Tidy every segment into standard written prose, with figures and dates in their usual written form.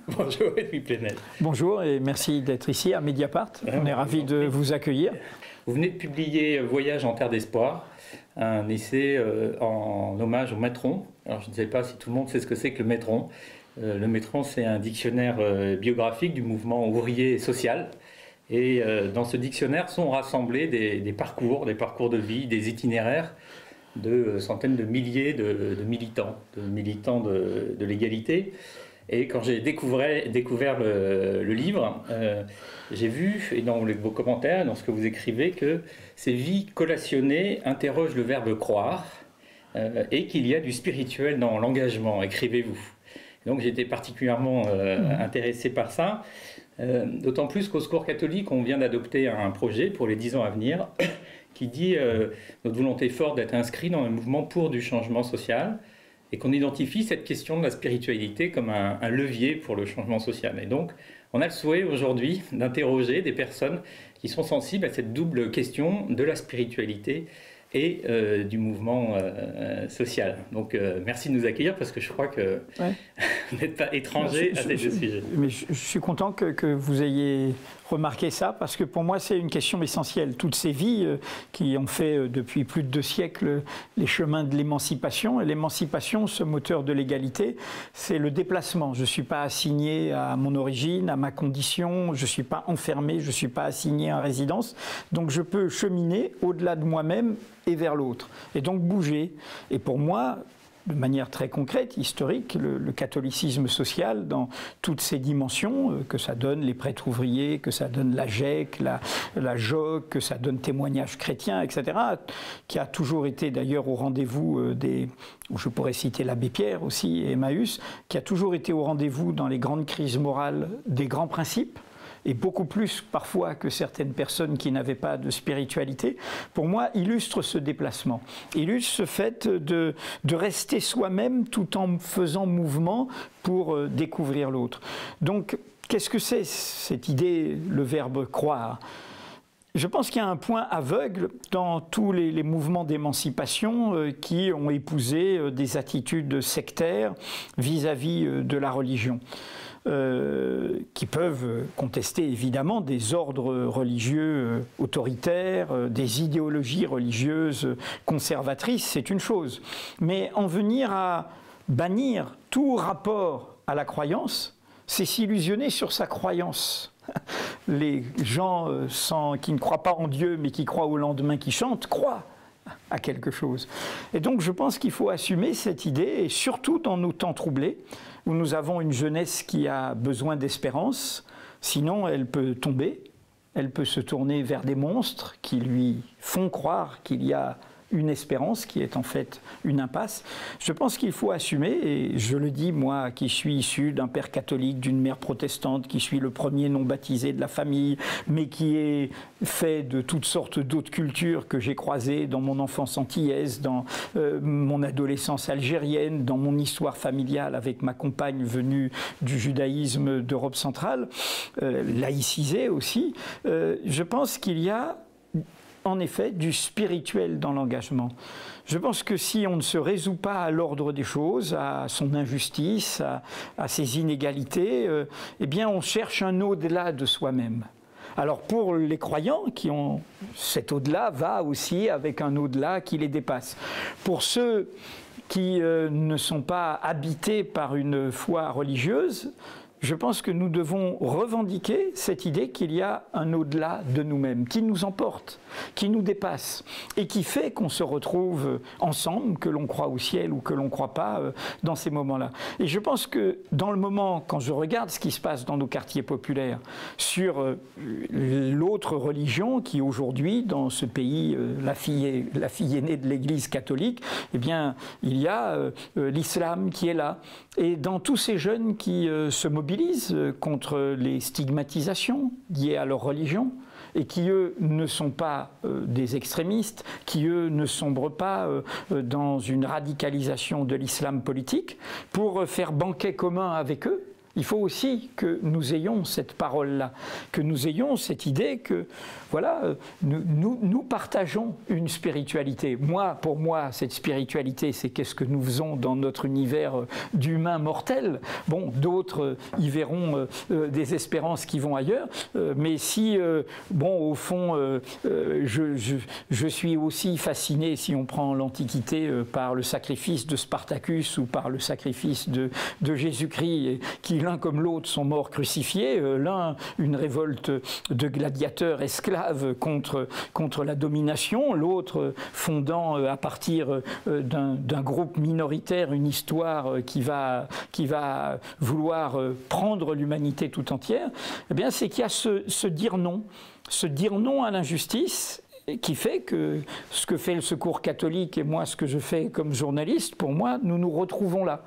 Bonjour Edwy Plenel. Bonjour et merci d'être ici à Mediapart. On est ravis de vous accueillir. Vous venez de publier Voyage en terre d'espoir, un essai en hommage au Metron. Alors je ne sais pas si tout le monde sait ce que c'est que le Metron. Le Metron, c'est un dictionnaire biographique du mouvement ouvrier et social. Et dans ce dictionnaire sont rassemblés des parcours de vie, des itinéraires de centaines de milliers de militants de l'égalité. Et quand j'ai découvert le livre, j'ai vu, et dans vos commentaires, dans ce que vous écrivez, que ces vies collationnées interrogent le verbe croire et qu'il y a du spirituel dans l'engagement, écrivez-vous. Donc j'ai été particulièrement intéressé par ça, d'autant plus qu'au Secours catholique, on vient d'adopter un projet pour les 10 ans à venir qui dit notre volonté forte d'être inscrit dans un mouvement pour du changement social, et qu'on identifie cette question de la spiritualité comme un levier pour le changement social. Et donc, on a le souhait aujourd'hui d'interroger des personnes qui sont sensibles à cette double question de la spiritualité et du mouvement social. Donc, merci de nous accueillir parce que je crois que vous n'êtes pas étranger à ces deux sujets. Mais je suis content que vous ayez remarqué ça parce que pour moi, c'est une question essentielle. Toutes ces vies qui ont fait depuis plus de 2 siècles les chemins de l'émancipation. Et l'émancipation, ce moteur de l'égalité, c'est le déplacement. Je ne suis pas assigné à mon origine, à ma condition, je ne suis pas enfermé, je ne suis pas assigné à résidence. Donc je peux cheminer au-delà de moi-même et vers l'autre. Et donc bouger. Et pour moi, de manière très concrète, historique, le catholicisme social dans toutes ses dimensions, que ça donne les prêtres ouvriers, que ça donne la GEC, la JOC, que ça donne témoignages chrétiens, etc., qui a toujours été d'ailleurs au rendez-vous je pourrais citer l'abbé Pierre aussi, et Emmaüs, qui a toujours été au rendez-vous dans les grandes crises morales des grands principes, et beaucoup plus parfois que certaines personnes qui n'avaient pas de spiritualité, pour moi, illustre ce déplacement, illustre ce fait de rester soi-même tout en faisant mouvement pour découvrir l'autre. Donc, qu'est-ce que c'est cette idée, le verbe croire ? Je pense qu'il y a un point aveugle dans tous les mouvements d'émancipation qui ont épousé des attitudes sectaires vis-à-vis de la religion. Qui peuvent contester évidemment des ordres religieux autoritaires, des idéologies religieuses conservatrices, c'est une chose. Mais en venir à bannir tout rapport à la croyance, c'est s'illusionner sur sa croyance. Les gens qui ne croient pas en Dieu mais qui croient au lendemain qui chante, croient à quelque chose. Et donc je pense qu'il faut assumer cette idée, et surtout dans nos temps troublés, où nous avons une jeunesse qui a besoin d'espérance, sinon elle peut tomber, elle peut se tourner vers des monstres qui lui font croire qu'il y a une espérance qui est en fait une impasse. Je pense qu'il faut assumer, et je le dis moi qui suis issu d'un père catholique, d'une mère protestante, qui suis le premier non baptisé de la famille, mais qui est fait de toutes sortes d'autres cultures que j'ai croisées dans mon enfance antillaise, dans mon adolescence algérienne, dans mon histoire familiale avec ma compagne venue du judaïsme d'Europe centrale, laïcisée aussi. Je pense qu'il y a en effet du spirituel dans l'engagement. Je pense que si on ne se résout pas à l'ordre des choses, à son injustice, à ses inégalités, eh bien on cherche un au-delà de soi-même. Alors pour les croyants qui ont cet au-delà, va aussi avec un au-delà qui les dépasse. Pour ceux qui ne sont pas habités par une foi religieuse, je pense que nous devons revendiquer cette idée qu'il y a un au-delà de nous-mêmes, qui nous emporte, qui nous dépasse, et qui fait qu'on se retrouve ensemble, que l'on croit au ciel ou que l'on ne croit pas, dans ces moments-là. Et je pense que dans le moment, quand je regarde ce qui se passe dans nos quartiers populaires, sur l'autre religion qui aujourd'hui, dans ce pays, la fille aînée de l'Église catholique, eh bien, il y a l'islam qui est là. Et dans tous ces jeunes qui se mobilisent contre les stigmatisations liées à leur religion, et qui, eux, ne sont pas des extrémistes, qui, eux, ne sombrent pas dans une radicalisation de l'islam politique, pour faire banquet commun avec eux, Il faut aussi que nous ayons cette parole-là, que nous ayons cette idée que, voilà, nous partageons une spiritualité. Pour moi, cette spiritualité, c'est qu'est-ce que nous faisons dans notre univers d'humains mortels. Bon, d'autres y verront des espérances qui vont ailleurs, mais si, bon, au fond, je suis aussi fasciné, si on prend l'Antiquité, par le sacrifice de Spartacus ou par le sacrifice de Jésus-Christ, qui l'un comme l'autre sont morts crucifiés, l'un une révolte de gladiateurs esclaves contre la domination, l'autre fondant à partir d'un groupe minoritaire une histoire qui va vouloir prendre l'humanité tout entière. Eh bien, c'est qu'il y a se dire non à l'injustice, qui fait que ce que fait le Secours catholique et moi ce que je fais comme journaliste, pour moi, nous nous retrouvons là.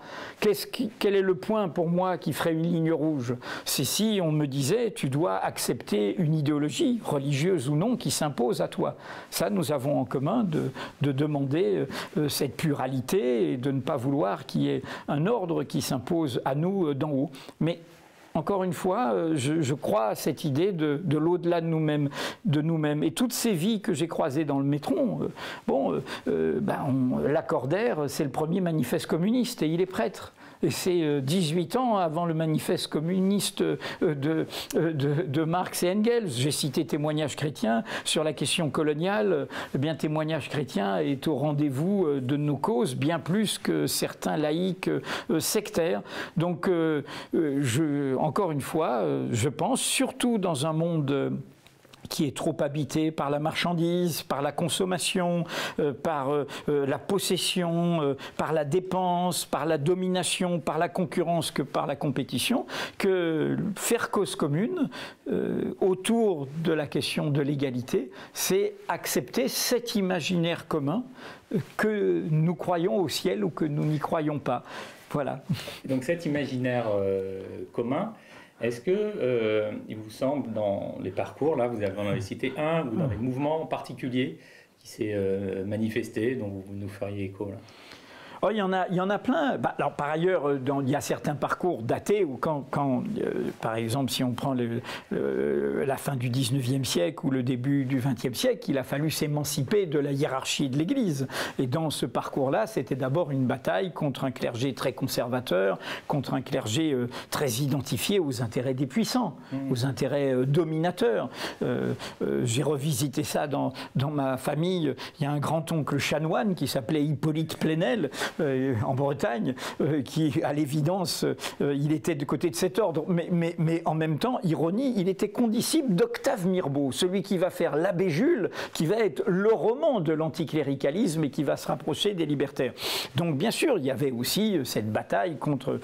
Quel est le point pour moi qui ferait une ligne rouge? C'est si on me disait tu dois accepter une idéologie, religieuse ou non, qui s'impose à toi. Ça, nous avons en commun de demander cette pluralité et de ne pas vouloir qu'il y ait un ordre qui s'impose à nous d'en haut. Mais encore une fois, je crois à cette idée de l'au-delà de nous-mêmes. Et toutes ces vies que j'ai croisées dans le métron, Lacordaire, c'est le premier manifeste communiste et il est prêtre. Et c'est 18 ans avant le manifeste communiste de Marx et Engels. J'ai cité Témoignages chrétiens sur la question coloniale. Eh bien, Témoignages chrétiens est au rendez-vous de nos causes, bien plus que certains laïcs sectaires. Donc, encore une fois, je pense, surtout dans un monde qui est trop habité par la marchandise, par la consommation, par la possession, par la dépense, par la domination, par la concurrence que par la compétition, que faire cause commune autour de la question de l'égalité, c'est accepter cet imaginaire commun que nous croyons au ciel ou que nous n'y croyons pas. Voilà. Donc cet imaginaire commun, est-ce que il vous semble, dans les parcours, là, vous en avez cité un, ou dans les mouvements particuliers qui s'est manifesté, dont vous nous feriez écho là? Oh, il y en a plein. Alors, par ailleurs, il y a certains parcours datés où par exemple, si on prend la fin du 19e siècle ou le début du 20e siècle, il a fallu s'émanciper de la hiérarchie de l'Église. Et dans ce parcours-là, c'était d'abord une bataille contre un clergé très conservateur, contre un clergé très identifié aux intérêts des puissants, aux intérêts dominateurs. J'ai revisité ça dans ma famille. Il y a un grand-oncle chanoine qui s'appelait Hippolyte Plenel, en Bretagne, qui, à l'évidence, il était du côté de cet ordre. Mais en même temps, ironie, il était condisciple d'Octave Mirbeau, celui qui va faire l'Abbé Jules, qui va être le roman de l'anticléricalisme et qui va se rapprocher des libertaires. Donc, bien sûr, il y avait aussi cette bataille contre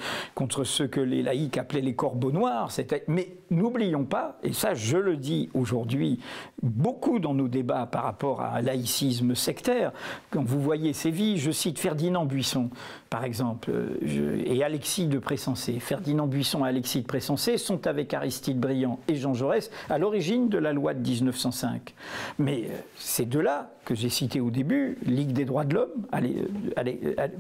ce que les laïcs appelaient les corbeaux noirs. Mais n'oublions pas, et ça je le dis aujourd'hui beaucoup dans nos débats par rapport à un laïcisme sectaire, quand vous voyez ces vies, je cite Ferdinand Buisson, par exemple, et Alexis de Pressensé. Ferdinand Buisson et Alexis de Pressensé sont avec Aristide Briand et Jean Jaurès à l'origine de la loi de 1905. Mais ces deux-là, que j'ai cités au début, Ligue des droits de l'homme,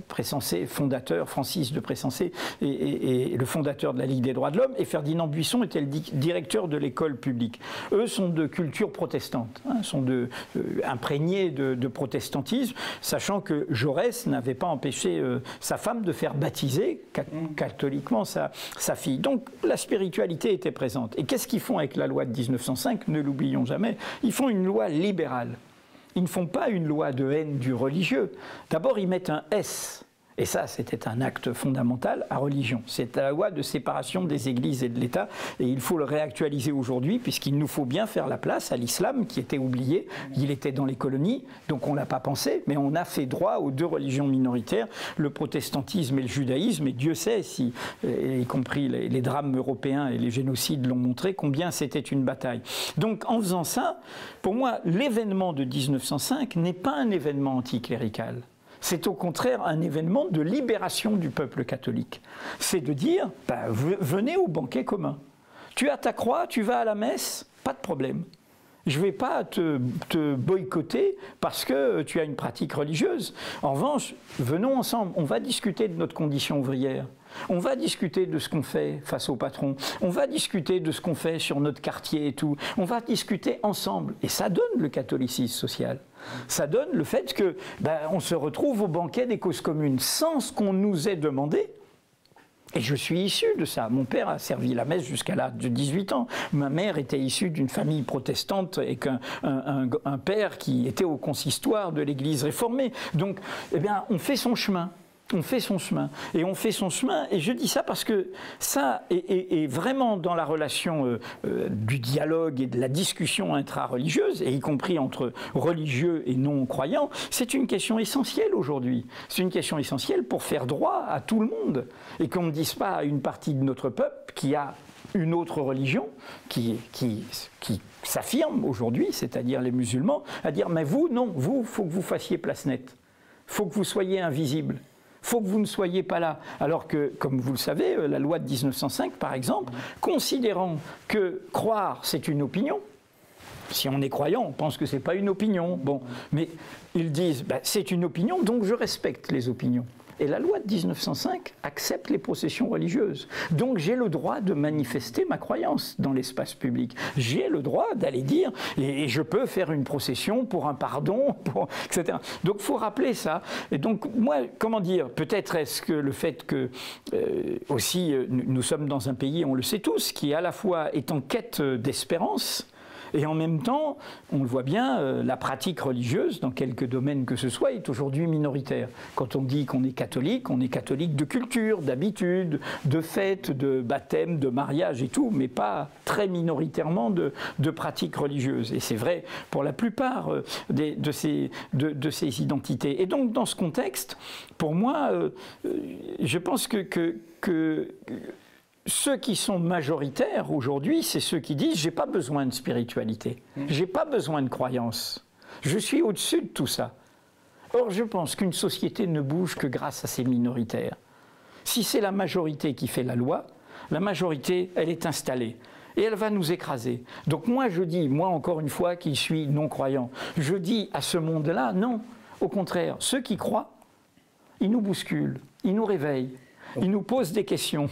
Pressensé, fondateur, Francis de Pressensé, et le fondateur de la Ligue des droits de l'homme, et Ferdinand Buisson était le directeur de l'école publique. Eux sont de culture protestante, sont imprégnés de protestantisme, sachant que Jaurès n'avait pas empêché sa femme de faire baptiser catholiquement sa fille. Donc la spiritualité était présente. Et qu'est-ce qu'ils font avec la loi de 1905? Ne l'oublions jamais, ils font une loi libérale. Ils ne font pas une loi de haine du religieux. D'abord, ils mettent un S. Et ça, c'était un acte fondamental à religion. C'est la loi de séparation des églises et de l'État. Et il faut le réactualiser aujourd'hui, puisqu'il nous faut bien faire la place à l'islam, qui était oublié. Il était dans les colonies, donc on ne l'a pas pensé, mais on a fait droit aux deux religions minoritaires, le protestantisme et le judaïsme. Et Dieu sait, y compris les drames européens et les génocides l'ont montré, combien c'était une bataille. Donc en faisant ça, pour moi, l'événement de 1905 n'est pas un événement anticlérical. C'est au contraire un événement de libération du peuple catholique. C'est de dire, venez au banquet commun. Tu as ta croix, tu vas à la messe, pas de problème. Je ne vais pas te boycotter parce que tu as une pratique religieuse. En revanche, venons ensemble, on va discuter de notre condition ouvrière. On va discuter de ce qu'on fait face au patron. On va discuter de ce qu'on fait sur notre quartier et tout. On va discuter ensemble. Et ça donne le catholicisme social. Ça donne le fait que on se retrouve au banquet des causes communes sans ce qu'on nous ait demandé. Et je suis issu de ça. Mon père a servi la messe jusqu'à l'âge de 18 ans. Ma mère était issue d'une famille protestante et un père qui était au consistoire de l'Église réformée. Donc, on fait son chemin. On fait son chemin. Et on fait son chemin. Et je dis ça parce que ça est vraiment dans la relation du dialogue et de la discussion intra-religieuse, et y compris entre religieux et non-croyants, c'est une question essentielle aujourd'hui. C'est une question essentielle pour faire droit à tout le monde. Et qu'on ne dise pas à une partie de notre peuple qui a une autre religion, qui s'affirme aujourd'hui, c'est-à-dire les musulmans, à dire « mais vous, non, vous, il faut que vous fassiez place nette. Il faut que vous soyez invisible. Il faut que vous ne soyez pas là. » Alors que, comme vous le savez, la loi de 1905, par exemple, considérant que croire, c'est une opinion, si on est croyant, on pense que ce n'est pas une opinion. Bon, mais ils disent, c'est une opinion, donc je respecte les opinions. Et la loi de 1905 accepte les processions religieuses. Donc j'ai le droit de manifester ma croyance dans l'espace public. J'ai le droit d'aller dire, et je peux faire une procession pour un pardon, etc. Donc il faut rappeler ça. Et donc moi, comment dire, peut-être est-ce que le fait que, aussi, nous sommes dans un pays, on le sait tous, qui à la fois est en quête d'espérance, et en même temps, on le voit bien, la pratique religieuse, dans quelques domaines que ce soit, est aujourd'hui minoritaire. Quand on dit qu'on est catholique de culture, d'habitude, de fête, de baptême, de mariage et tout, mais pas très minoritairement de pratiques religieuses. Et c'est vrai pour la plupart de ces identités. Et donc, dans ce contexte, pour moi, je pense que ceux qui sont majoritaires aujourd'hui, c'est ceux qui disent « j'ai pas besoin de spiritualité, j'ai pas besoin de croyance, je suis au-dessus de tout ça ». Or, je pense qu'une société ne bouge que grâce à ses minoritaires. Si c'est la majorité qui fait la loi, la majorité, elle est installée. Et elle va nous écraser. Donc moi, je dis, moi encore une fois, qui suis non-croyant, je dis à ce monde-là, non, au contraire, ceux qui croient, ils nous bousculent, ils nous réveillent, ils nous posent des questions.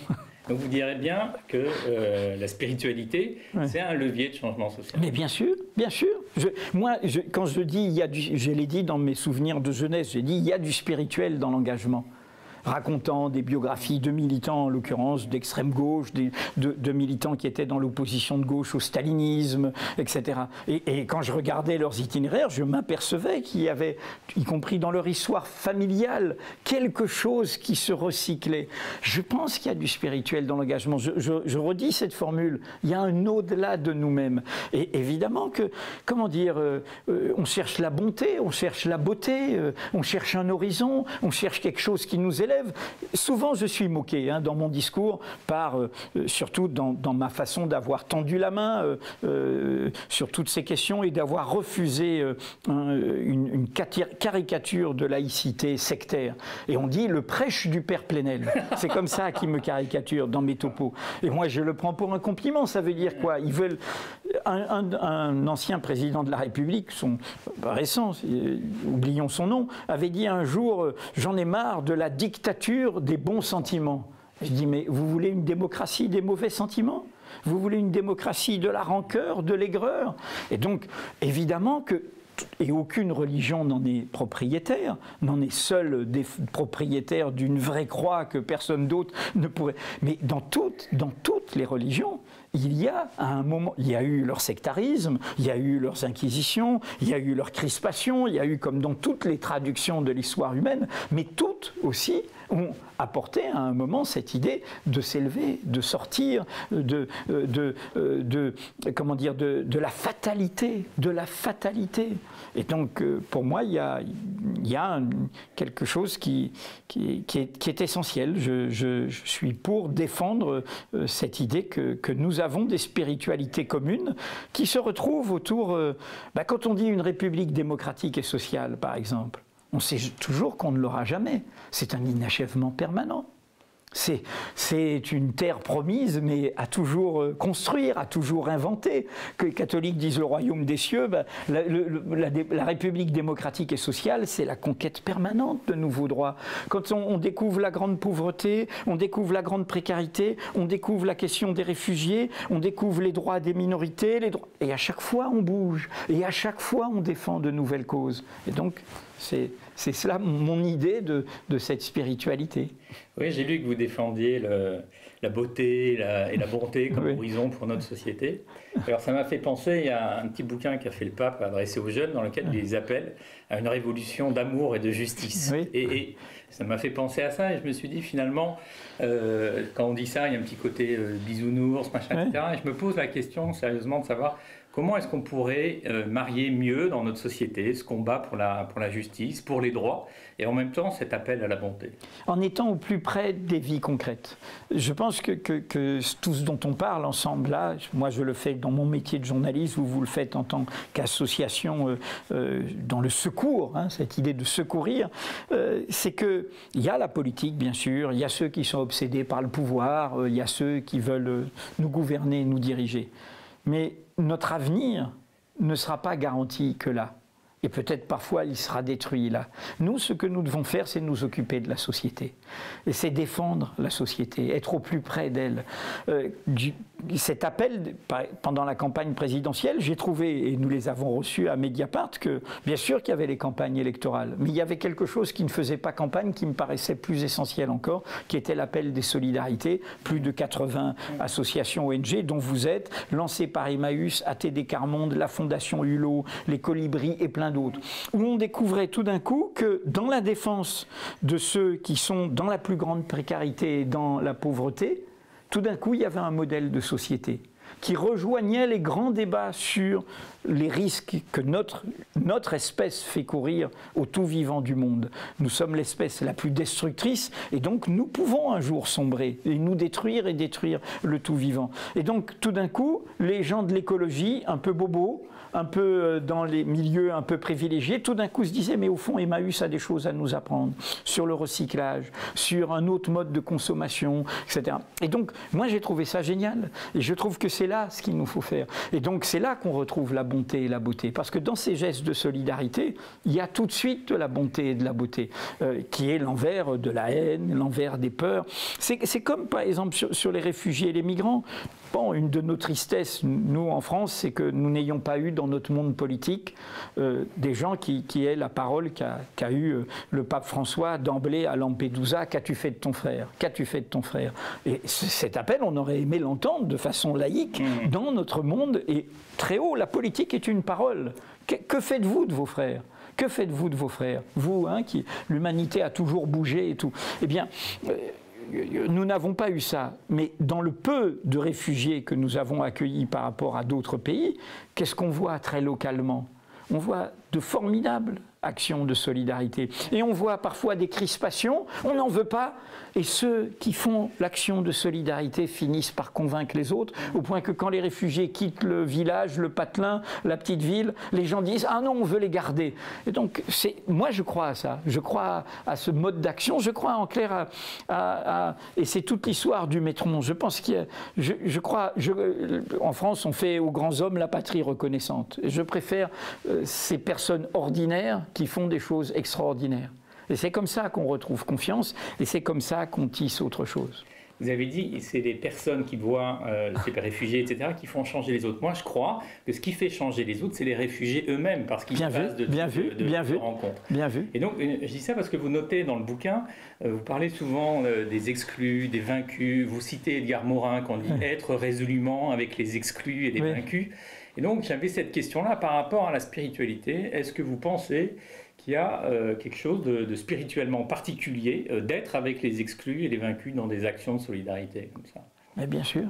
Donc vous direz bien que la spiritualité, c'est un levier de changement social. Mais bien sûr, bien sûr. Quand je dis, je l'ai dit dans mes souvenirs de jeunesse, j'ai dit, il y a du spirituel dans l'engagement. Racontant des biographies de militants, en l'occurrence d'extrême gauche, de militants qui étaient dans l'opposition de gauche au stalinisme, etc. Et quand je regardais leurs itinéraires, je m'apercevais qu'il y avait, y compris dans leur histoire familiale, quelque chose qui se recyclait. Je pense qu'il y a du spirituel dans l'engagement. Je redis cette formule, il y a un au-delà de nous-mêmes. Et évidemment que, comment dire, on cherche la bonté, on cherche la beauté, on cherche un horizon, on cherche quelque chose qui nous élève. Souvent, je suis moqué dans mon discours, surtout dans ma façon d'avoir tendu la main sur toutes ces questions et d'avoir refusé une caricature de laïcité sectaire. Et on dit le prêche du Père Plenel. C'est comme ça qu'ils me caricaturent dans mes topos. Et moi, je le prends pour un compliment. Ça veut dire quoi? Ils veulent... Un ancien président de la République, récent, oublions son nom, avait dit un jour « J'en ai marre de la dictature des bons sentiments ». Je dis « Mais vous voulez une démocratie des mauvais sentiments ? Vous voulez une démocratie de la rancœur, de l'aigreur ?» Et donc, évidemment que et aucune religion n'en est propriétaire, n'en est seule propriétaire d'une vraie croix que personne d'autre ne pourrait. Mais dans toutes les religions, il y a à un moment, il y a eu leur sectarisme, il y a eu leurs inquisitions, il y a eu leur crispation, il y a eu comme dans toutes les traductions de l'histoire humaine, mais toutes aussi ont apporté à un moment cette idée de s'élever, de sortir comment dire, de la fatalité, Et donc, pour moi, il y a quelque chose qui est essentiel. Je suis pour défendre cette idée que nous avons des spiritualités communes qui se retrouvent autour... quand on dit une république démocratique et sociale, par exemple, on sait toujours qu'on ne l'aura jamais. C'est un inachèvement permanent. C'est une terre promise, mais à toujours construire, à toujours inventer. Que les catholiques disent le royaume des cieux, ben, la République démocratique et sociale, c'est la conquête permanente de nouveaux droits. Quand on découvre la grande pauvreté, on découvre la grande précarité, on découvre la question des réfugiés, on découvre les droits des minorités, et à chaque fois on bouge, et à chaque fois on défend de nouvelles causes. Et donc, c'est cela mon idée de cette spiritualité. Oui, j'ai lu que vous défendiez la beauté et la bonté comme horizon pour notre société. Alors ça m'a fait penser, il y a un petit bouquin qu'a fait le pape adressé aux jeunes dans lequel il les appelle à une révolution d'amour et de justice. Oui. Et ça m'a fait penser à ça et je me suis dit finalement, quand on dit ça, il y a un petit côté bisounours, machin, etc. Et je me pose la question sérieusement de savoir comment est-ce qu'on pourrait marier mieux dans notre société ce combat pour la justice, pour les droits, et en même temps cet appel à la bonté. En étant au plus près des vies concrètes. Je pense que tout ce dont on parle ensemble là, moi je le fais dans mon métier de journaliste, vous le faites en tant qu'association dans le secours, hein, cette idée de secourir, c'est qu'il y a la politique bien sûr, il y a ceux qui sont obsédés par le pouvoir, il y a ceux qui veulent nous gouverner, nous diriger. Mais notre avenir ne sera pas garanti que là. Et peut-être parfois il sera détruit là. Nous, ce que nous devons faire, c'est nous occuper de la société. Et c'est défendre la société, être au plus près d'elle. Cet appel, pendant la campagne présidentielle, j'ai trouvé, et nous les avons reçus à Mediapart, que bien sûr qu'il y avait les campagnes électorales, mais il y avait quelque chose qui ne faisait pas campagne, qui me paraissait plus essentiel encore, qui était l'appel des solidarités. Plus de 80 associations ONG, dont vous êtes, lancées par Emmaüs, ATD Quart Monde, la Fondation Hulot, les Colibris et plein d'autres, où on découvrait tout d'un coup que dans la défense de ceux qui sont dans la plus grande précarité et dans la pauvreté, tout d'un coup il y avait un modèle de société qui rejoignait les grands débats sur les risques que notre espèce fait courir au tout vivant du monde. Nous sommes l'espèce la plus destructrice et donc nous pouvons un jour sombrer et nous détruire et détruire le tout vivant. Et donc tout d'un coup, les gens de l'écologie, un peu bobos, un peu dans les milieux un peu privilégiés, tout d'un coup se disaient mais au fond Emmaüs a des choses à nous apprendre sur le recyclage, sur un autre mode de consommation, etc. Et donc moi j'ai trouvé ça génial et je trouve que c'est là ce qu'il nous faut faire. Et donc c'est là qu'on retrouve la bonté et la beauté, parce que dans ces gestes de solidarité, il y a tout de suite de la bonté et de la beauté, qui est l'envers de la haine, l'envers des peurs. C'est comme par exemple sur les réfugiés et les migrants. Bon, une de nos tristesses, nous en France, c'est que nous n'ayons pas eu dans notre monde politique des gens qui aient la parole qu'a eu le pape François d'emblée à Lampedusa. Qu'as-tu fait de ton frère? Qu'as-tu fait de ton frère? Et cet appel, on aurait aimé l'entendre de façon laïque dans notre monde et très haut. La politique est une parole. Que faites-vous de vos frères? Que faites-vous de vos frères? Vous, hein, l'humanité a toujours bougé et tout. Eh bien, nous n'avons pas eu ça, mais dans le peu de réfugiés que nous avons accueillis par rapport à d'autres pays, qu'est-ce qu'on voit très localement? On voit de formidables actions de solidarité. Et on voit parfois des crispations, on n'en veut pas, et ceux qui font l'action de solidarité finissent par convaincre les autres, au point que quand les réfugiés quittent le village, le patelin, la petite ville, les gens disent « Ah non, on veut les garder ». Et donc, moi je crois à ça, je crois à ce mode d'action, je crois en clair et c'est toute l'histoire du Métron. Je pense je crois, en France on fait aux grands hommes la patrie reconnaissante. Je préfère ces personnes ordinaires qui font des choses extraordinaires. Et c'est comme ça qu'on retrouve confiance, et c'est comme ça qu'on tisse autre chose. Vous avez dit, c'est les personnes qui voient ces réfugiés, etc., qui font changer les autres. Moi, je crois que ce qui fait changer les autres, c'est les réfugiés eux-mêmes, parce qu'ils passent de rencontres. Bien vu. Et donc, je dis ça parce que vous notez dans le bouquin, vous parlez souvent des exclus, des vaincus. Vous citez Edgar Morin, qu'on dit être résolument avec les exclus et les vaincus. Et donc, j'avais cette question-là par rapport à la spiritualité. Est-ce que vous pensez qu'il y a quelque chose de spirituellement particulier d'être avec les exclus et les vaincus dans des actions de solidarité comme ça? Mais bien sûr.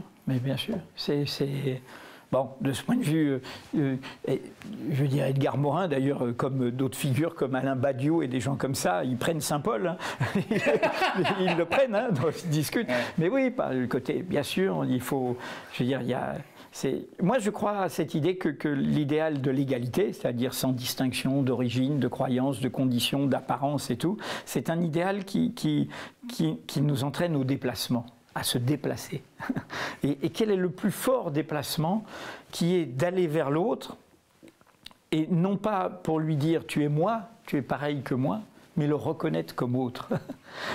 Bon, de ce point de vue, je veux dire Edgar Morin, d'ailleurs, comme d'autres figures comme Alain Badiou et des gens comme ça, ils prennent Saint-Paul, hein. Ils le prennent, hein, donc ils discutent. Mais oui, par le côté, bien sûr, il faut, je veux dire, il y a Moi, je crois à cette idée que l'idéal de l'égalité, c'est-à-dire sans distinction d'origine, de croyance, de conditions, d'apparence et tout, c'est un idéal qui nous entraîne au déplacement, à se déplacer. Et quel est le plus fort déplacement, qui est d'aller vers l'autre, et non pas pour lui dire « tu es moi, tu es pareil que moi », mais le reconnaître comme autre.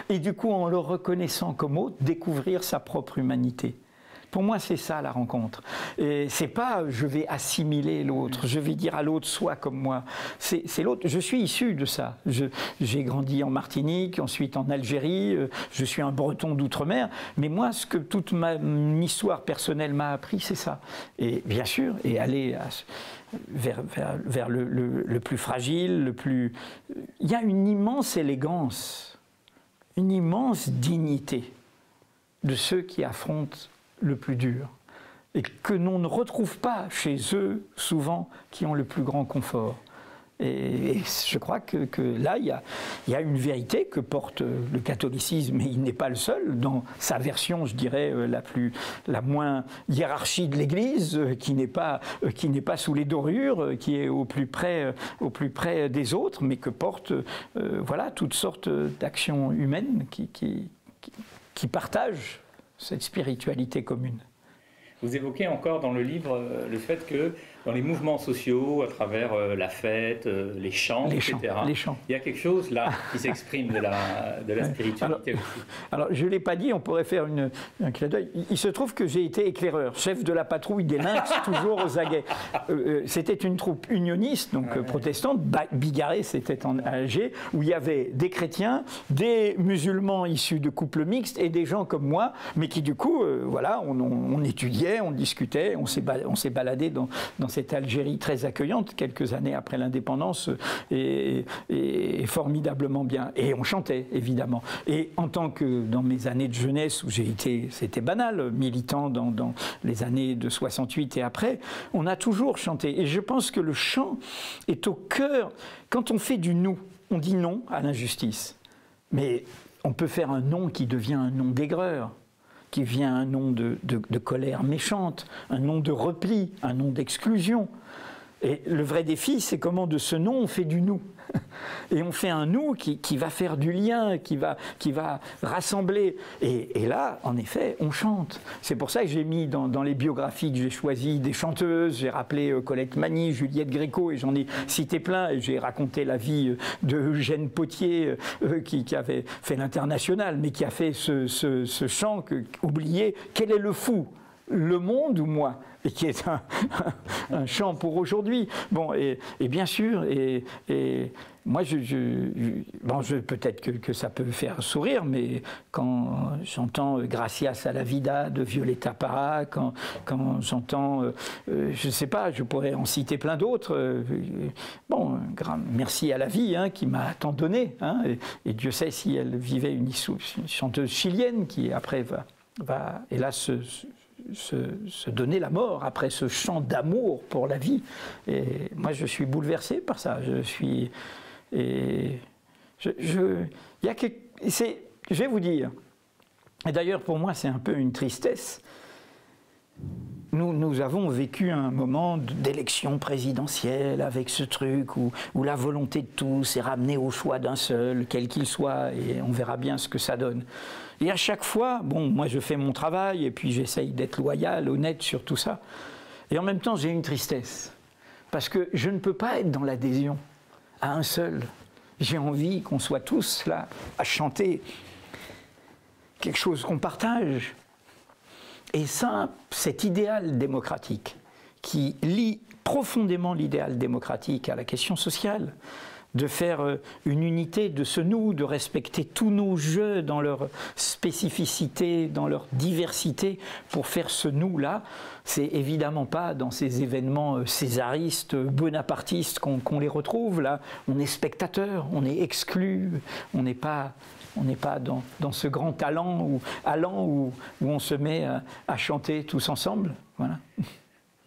Et du coup, en le reconnaissant comme autre, découvrir sa propre humanité. Pour moi, c'est ça la rencontre. Et c'est pas je vais assimiler l'autre, je vais dire à l'autre sois comme moi. C'est l'autre. Je suis issu de ça. J'ai grandi en Martinique, ensuite en Algérie. Je suis un Breton d'outre-mer. Mais moi, ce que toute mon histoire personnelle m'a appris, c'est ça. Et bien sûr, et aller vers le plus fragile, le plus. Il y a une immense élégance, une immense dignité de ceux qui affrontent le plus dur, et que l'on ne retrouve pas chez eux, souvent, qui ont le plus grand confort. Et je crois que là, il y a une vérité que porte le catholicisme, et il n'est pas le seul, dans sa version, je dirais, la moins hiérarchie de l'Église, qui n'est pas sous les dorures, qui est au plus près des autres, mais que porte voilà, toutes sortes d'actions humaines qui partagent cette spiritualité commune. Vous évoquez encore dans le livre le fait que dans les mouvements sociaux, à travers la fête, les chants, etc., il y a quelque chose là qui s'exprime de la spiritualité aussi. Alors, je ne l'ai pas dit, on pourrait faire un clin d'œil. Il se trouve que j'ai été éclaireur, chef de la patrouille des lynx, toujours aux aguets. C'était une troupe unioniste, donc protestante, bigarrée, c'était en Alger, où il y avait des chrétiens, des musulmans issus de couples mixtes et des gens comme moi, mais qui du coup, voilà, on étudiait, on discutait, on s'est baladé dans cette Algérie très accueillante, quelques années après l'indépendance, et formidablement bien. Et on chantait, évidemment. Et en tant que, dans mes années de jeunesse, où j'ai été, c'était banal, militant dans les années de 68 et après, on a toujours chanté. Et je pense que le chant est au cœur, quand on fait du nous, on dit non à l'injustice. Mais on peut faire un non qui devient un non d'aigreur, qui vient un nom de colère méchante, un nom de repli, un nom d'exclusion. Et le vrai défi, c'est comment de ce nom on fait du nous. Et on fait un nous qui va faire du lien, qui va rassembler. Et là, en effet, on chante. C'est pour ça que j'ai mis dans les biographies que j'ai choisies des chanteuses. J'ai rappelé Colette Magny, Juliette Gréco, et j'en ai cité plein. Et j'ai raconté la vie de Eugène Potier, qui avait fait l'International, mais qui a fait ce chant oublié. Quel est le fou ? Le monde ou moi, et qui est un chant pour aujourd'hui. Bon, et bien sûr, et moi, peut-être que ça peut faire sourire, mais quand j'entends Gracias a la vida de Violeta Parra, quand j'entends, je ne sais pas, je pourrais en citer plein d'autres. Bon, merci à la vie qui m'a tant donné, et Dieu sait si elle vivait une chanteuse chilienne qui après va hélas se donner la mort après ce chant d'amour pour la vie. Et moi, je suis bouleversé par ça. Je vais vous dire, et d'ailleurs pour moi c'est un peu une tristesse, nous avons vécu un moment d'élection présidentielle avec ce truc où la volonté de tous est ramenée au choix d'un seul, quel qu'il soit, et on verra bien ce que ça donne. Et à chaque fois, bon, moi je fais mon travail et puis j'essaye d'être loyal, honnête sur tout ça. Et en même temps, j'ai une tristesse. Parce que je ne peux pas être dans l'adhésion à un seul. J'ai envie qu'on soit tous là à chanter quelque chose qu'on partage. Et ça, cet idéal démocratique qui lie profondément l'idéal démocratique à la question sociale, de faire une unité de ce nous, de respecter tous nos jeux dans leur spécificité, dans leur diversité, pour faire ce nous-là, c'est évidemment pas dans ces événements césaristes, bonapartistes qu'on les retrouve. Là, on est spectateur, on est exclu, on n'est pas dans ce grand talent où on se met à chanter tous ensemble. Voilà.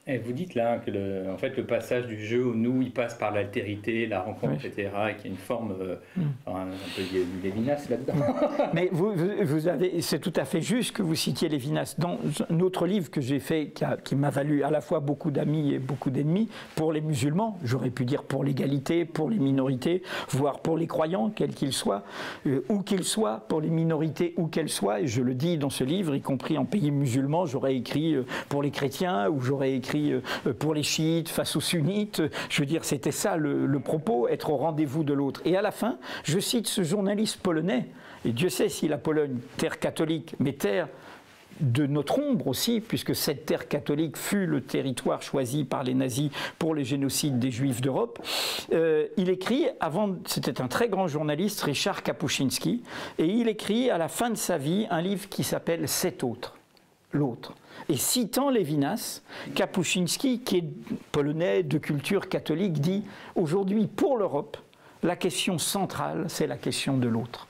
Et vous dites là que en fait, le passage du jeu au nous, il passe par l'altérité, la rencontre, Oui. etc., et qu'il y a une forme un peu Lévinas là-dedans. Mais c'est tout à fait juste que vous citiez Lévinas. Dans un autre livre que j'ai fait, qui m'a valu à la fois beaucoup d'amis et beaucoup d'ennemis, pour les musulmans, j'aurais pu dire pour l'égalité, pour les minorités, voire pour les croyants, quels qu'ils soient, où qu'ils soient, pour les minorités, où qu'elles soient, et je le dis dans ce livre, y compris en pays musulman, j'aurais écrit pour les chrétiens, ou j'aurais écrit pour les chiites face aux sunnites. Je veux dire, c'était ça le propos, être au rendez-vous de l'autre. Et à la fin, je cite ce journaliste polonais, et Dieu sait si la Pologne, terre catholique, mais terre de notre ombre aussi, puisque cette terre catholique fut le territoire choisi par les nazis pour les génocides des Juifs d'Europe. Il écrit, c'était un très grand journaliste, Richard Kapuscinski, et il écrit à la fin de sa vie un livre qui s'appelle « Cet autre », l'autre. Et citant Lévinas, Kapuscinski, qui est polonais de culture catholique, dit « Aujourd'hui, pour l'Europe, la question centrale, c'est la question de l'autre.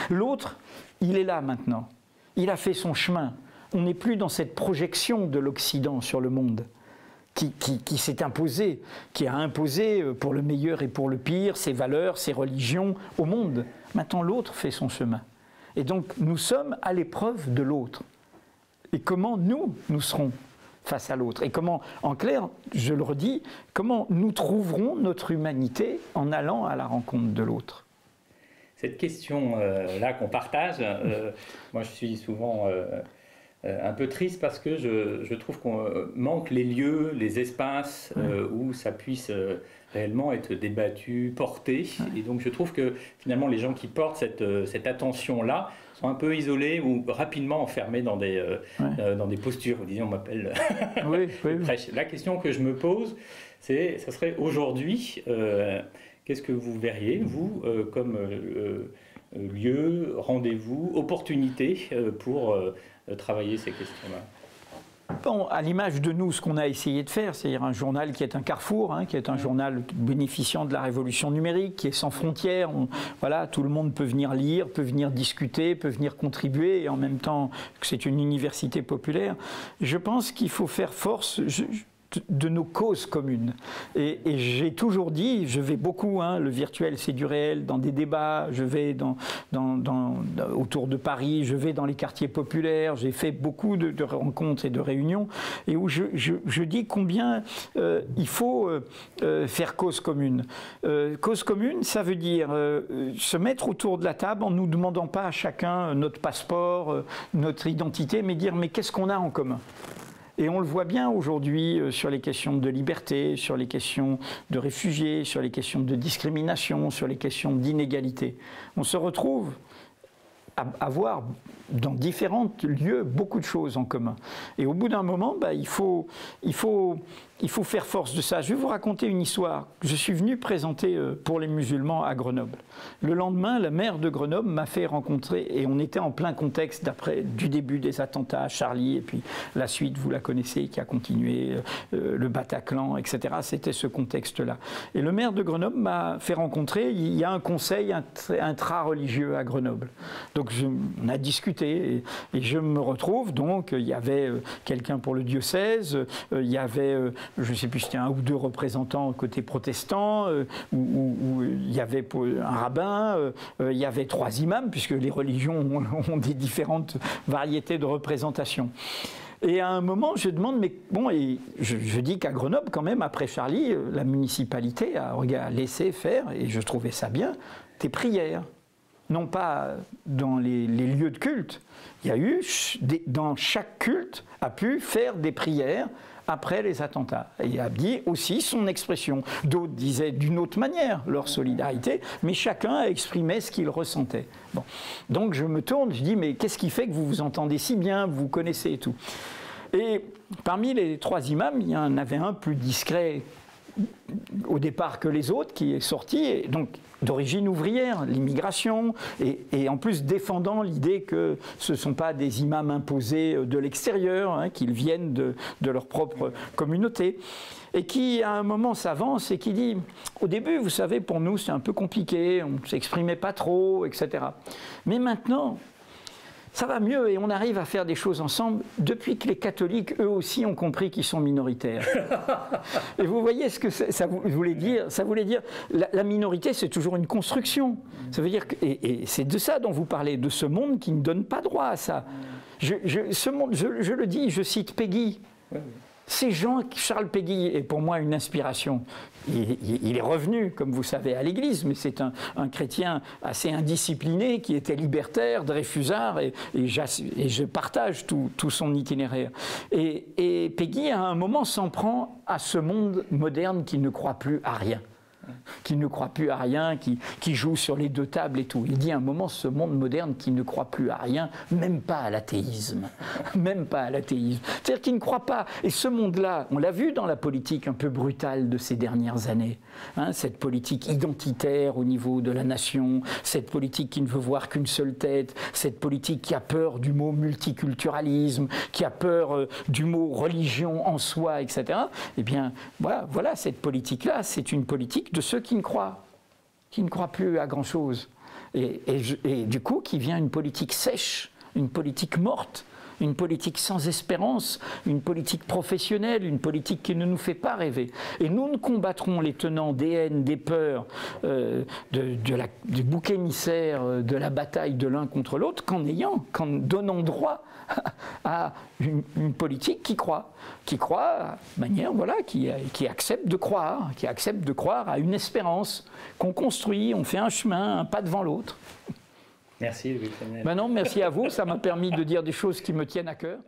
L'autre, il est là maintenant. Il a fait son chemin. On n'est plus dans cette projection de l'Occident sur le monde qui s'est imposée, qui a imposé pour le meilleur et pour le pire ses valeurs, ses religions au monde. Maintenant, l'autre fait son chemin. Et donc, nous sommes à l'épreuve de l'autre. Et comment nous serons face à l'autre. Et comment, en clair, je le redis, comment nous trouverons notre humanité en allant à la rencontre de l'autre. Cette question-là qu'on partage, moi je suis souvent un peu triste parce que je trouve qu'on manque les lieux, les espaces où ça puisse réellement être débattu, porté. Et donc je trouve que finalement les gens qui portent cette attention-là sont un peu isolés ou rapidement enfermés dans des postures. Vous disiez, on m'appelle prêche. La question que je me pose, ça serait aujourd'hui, qu'est-ce que vous verriez, vous, comme lieu, rendez-vous, opportunité pour travailler ces questions-là? Bon, à l'image de nous, ce qu'on a essayé de faire, c'est-à-dire un journal qui est un carrefour, qui est un journal bénéficiant de la révolution numérique, qui est sans frontières. Voilà, tout le monde peut venir lire, peut venir discuter, peut venir contribuer, et en même temps que c'est une université populaire. Je pense qu'il faut faire force de nos causes communes. Et j'ai toujours dit, je vais beaucoup, le virtuel c'est du réel, dans des débats, je vais autour de Paris, je vais dans les quartiers populaires, j'ai fait beaucoup de rencontres et de réunions, et où je dis combien il faut faire cause commune. Cause commune, ça veut dire se mettre autour de la table en ne nous demandant pas à chacun notre passeport, notre identité, mais dire mais qu'est-ce qu'on a en commun ? Et on le voit bien aujourd'hui sur les questions de liberté, sur les questions de réfugiés, sur les questions de discrimination, sur les questions d'inégalité. On se retrouve à avoir dans différents lieux beaucoup de choses en commun. Et au bout d'un moment, il faut faire force de ça. Je vais vous raconter une histoire. Je suis venu présenter pour les musulmans à Grenoble. Le lendemain, la maire de Grenoble m'a fait rencontrer, et on était en plein contexte du début des attentats à Charlie, et puis la suite, vous la connaissez, qui a continué, le Bataclan, etc. C'était ce contexte-là. Et le maire de Grenoble m'a fait rencontrer, il y a un conseil intra-religieux à Grenoble. Donc on a discuté, et je me retrouve, donc il y avait quelqu'un pour le diocèse, il y avait, je ne sais plus, c'était un ou deux représentants côté protestant, où il y avait un rabbin, il y avait 3 imams, puisque les religions ont des différentes variétés de représentation. Et à un moment, je demande, mais bon, et je dis qu'à Grenoble, quand même, après Charlie, la municipalité a laissé faire, et je trouvais ça bien, des prières. Non pas dans les lieux de culte. Il y a eu, dans chaque culte, a pu faire des prières après les attentats. Et il a dit aussi son expression. D'autres disaient d'une autre manière leur solidarité, mais chacun a exprimé ce qu'il ressentait. Bon. Donc je me tourne, je dis, mais qu'est-ce qui fait que vous vous entendez si bien, vous vous connaissez et tout. Et parmi les 3 imams, il y en avait un plus discret au départ que les autres, qui est sorti, et donc d'origine ouvrière, l'immigration, et en plus défendant l'idée que ce ne sont pas des imams imposés de l'extérieur, qu'ils viennent de leur propre communauté, et qui à un moment s'avance et qui dit, au début, vous savez, pour nous c'est un peu compliqué, on ne s'exprimait pas trop, etc. Mais maintenant, ça va mieux et on arrive à faire des choses ensemble depuis que les catholiques, eux aussi, ont compris qu'ils sont minoritaires. Et vous voyez ce que ça voulait dire? Ça voulait dire, la minorité, c'est toujours une construction. Ça veut dire que, et c'est de ça dont vous parlez, de ce monde qui ne donne pas droit à ça. Ce monde, je le dis, je cite Péguy. Ces gens, Charles Péguy est pour moi une inspiration. Il est revenu, comme vous savez, à l'Église, mais c'est un chrétien assez indiscipliné, qui était libertaire, dreyfusard, et je partage tout son itinéraire. Et Péguy, à un moment, s'en prend à ce monde moderne qui ne croit plus à rien. Qui ne croit plus à rien, qui joue sur les deux tables et tout. Il dit à un moment, ce monde moderne qui ne croit plus à rien, même pas à l'athéisme. Même pas à l'athéisme. C'est-à-dire qu'il ne croit pas. Et ce monde-là, on l'a vu dans la politique un peu brutale de ces dernières années. Hein, cette politique identitaire au niveau de la nation, cette politique qui ne veut voir qu'une seule tête, cette politique qui a peur du mot multiculturalisme, qui a peur du mot religion en soi, etc. Eh bien, voilà cette politique-là, c'est une politique de ceux qui ne croient plus à grand-chose. Et du coup, qui vient une politique sèche, une politique morte, une politique sans espérance, une politique professionnelle, une politique qui ne nous fait pas rêver. Et nous ne combattrons les tenants des haines, des peurs, du bouc émissaire, de la bataille de l'un contre l'autre, qu'en donnant droit à une politique qui croit de manière, qui accepte de croire, à une espérance qu'on construit, on fait un chemin, un pas devant l'autre. Merci, Louis Plenel. Ben non, merci à vous, ça m'a permis de dire des choses qui me tiennent à cœur.